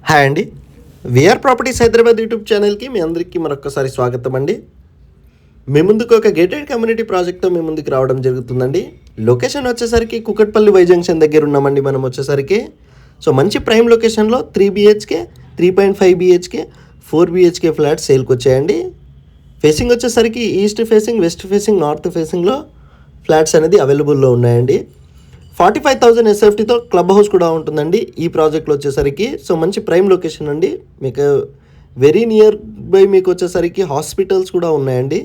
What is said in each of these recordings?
Hi అండి. VR properties Hyderabad YouTube ఛానల్కి మీ అందరికీ మరొకసారి స్వాగతం అండి. మీ ముందుకు ఒక గేటెడ్ కమ్యూనిటీ ప్రాజెక్ట్తో మీ ముందుకు రావడం జరుగుతుందండి. లొకేషన్ వచ్చేసరికి కుకట్పల్లి వై జంక్షన్ దగ్గర ఉన్నామండి మనం వచ్చేసరికి. సో మంచి ప్రైమ్ లొకేషన్లో 3 BHK, 3.5 BHK, 4 BHK ఫ్లాట్స్ సేల్కి వచ్చాయండి. ఫేసింగ్ వచ్చేసరికి east facing, west facing, north ఫేసింగ్లో ఫ్లాట్స్ అనేది అవైలబుల్లో ఉన్నాయండి. 45,000 SFTతో క్లబ్ హౌస్ కూడా ఉంటుందండి ఈ ప్రాజెక్ట్లో వచ్చేసరికి. సో మంచి ప్రైమ్ లొకేషన్ అండి. మీకు వెరీ నియర్ బై మీకు వచ్చేసరికి హాస్పిటల్స్ కూడా ఉన్నాయండి.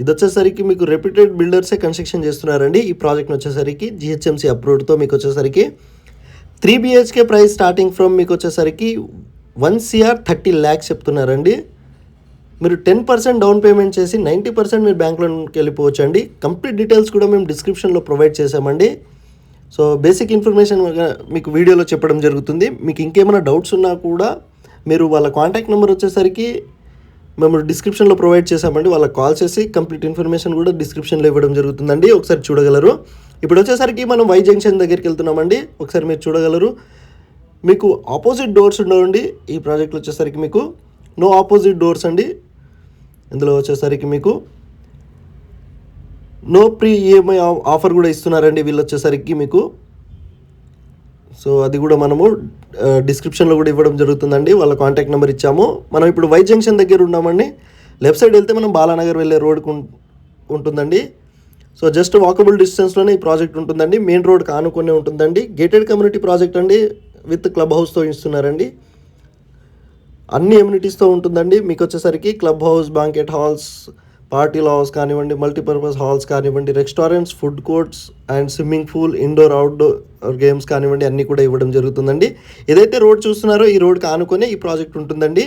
ఇది వచ్చేసరికి మీకు రెప్యూటెడ్ బిల్డర్సే కన్స్ట్రక్షన్ చేస్తున్నారండి ఈ ప్రాజెక్ట్ని వచ్చేసరికి. GHMC అప్రూవ్డ్తో మీకు వచ్చేసరికి 3 BHK ప్రైస్ స్టార్టింగ్ ఫ్రమ్ మీకు వచ్చేసరికి 1 CR 30 lakhs చెప్తున్నారండి. మీరు 10% డౌన్ పేమెంట్ చేసి 90% మీరు బ్యాంక్లోకి వెళ్ళిపోవచ్చు అండి. కంప్లీట్ డీటెయిల్స్ కూడా మేము డిస్క్రిప్షన్లో ప్రొవైడ్ చేసామండి. సో బేసిక్ ఇన్ఫర్మేషన్ మీకు వీడియోలో చెప్పడం జరుగుతుంది. మీకు ఇంకేమైనా డౌట్స్ ఉన్నా కూడా మీరు వాళ్ళ కాంటాక్ట్ నెంబర్ వచ్చేసరికి మేము డిస్క్రిప్షన్లో ప్రొవైడ్ చేసామండి. వాళ్ళకి కాల్ చేసి కంప్లీట్ ఇన్ఫర్మేషన్ కూడా డిస్క్రిప్షన్లో ఇవ్వడం జరుగుతుందండి. ఒకసారి చూడగలరు. ఇప్పుడు వచ్చేసరికి మనం వై జంక్షన్ దగ్గరికి వెళ్తున్నామండి. ఒకసారి మీరు చూడగలరు. మీకు ఆపోజిట్ డోర్స్ ఉండవండి ఈ ప్రాజెక్ట్లో వచ్చేసరికి. మీకు నో ఆపోజిట్ డోర్స్ అండి. ఇందులో వచ్చేసరికి మీకు నో ప్రీ ఈఎంఐ ఆఫర్ కూడా ఇస్తున్నారండి వీళ్ళు వచ్చేసరికి మీకు. సో అది కూడా మనము డిస్క్రిప్షన్లో కూడా ఇవ్వడం జరుగుతుందండి. వాళ్ళ కాంటాక్ట్ నెంబర్ ఇచ్చాము. మనం ఇప్పుడు వై జంక్షన్ దగ్గర ఉన్నామండి. లెఫ్ట్ సైడ్ వెళ్తే మనం బాలానగర్ వెళ్ళే రోడ్కు ఉంటుందండి. సో జస్ట్ వాకబుల్ డిస్టెన్స్లోనే ఈ ప్రాజెక్ట్ ఉంటుందండి. మెయిన్ రోడ్కి ఆనుకునే ఉంటుందండి. గేటెడ్ కమ్యూనిటీ ప్రాజెక్ట్ అండి. విత్ క్లబ్ హౌస్తో ఇస్తున్నారండి. అన్ని ఎమ్యూనిటీస్తో ఉంటుందండి. మీకు వచ్చేసరికి club house, banquet halls, party house కానివ్వండి, మల్టీపర్పస్ హాల్స్ కానివ్వండి, restaurants, food courts and swimming pool, indoor outdoor games కానివ్వండి అన్నీ కూడా ఇవ్వడం జరుగుతుందండి. ఏదైతే రోడ్ చూస్తున్నారో ఈ రోడ్కి ఆనుకొని ఈ ప్రాజెక్ట్ ఉంటుందండి.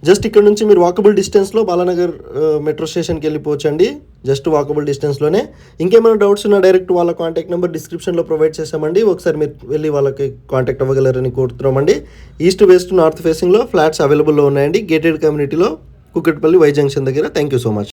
జస్ట్ ఇక్కడ నుంచి మీరు వాకబుల్ డిస్టెన్స్లో బాలానగర్ మెట్రో స్టేషన్కి వెళ్ళిపోవచ్చు అండి. జస్ట్ వాకబుల్ డిస్టెన్స్లోనే. ఇంకేమైనా డౌట్స్ ఉన్నా డైరెక్ట్ వాళ్ళ కాంటాక్ట్ నెంబర్ డిస్క్రిప్షన్లో ప్రొవైడ్ చేసామండి. ఒకసారి మీరు వెళ్ళి వాళ్ళకి కాంటాక్ట్ అవ్వగలరని కోరుతున్నామండి. ఈస్ట్, వెస్ట్, నార్త్ ఫేసింగ్లో ఫ్లాట్స్ అవైలబుల్లో ఉన్నాయండి గేటెడ్ కమ్యూనిటీలో కుకట్పల్లి వై జంక్షన్ దగ్గర. Thank you so much.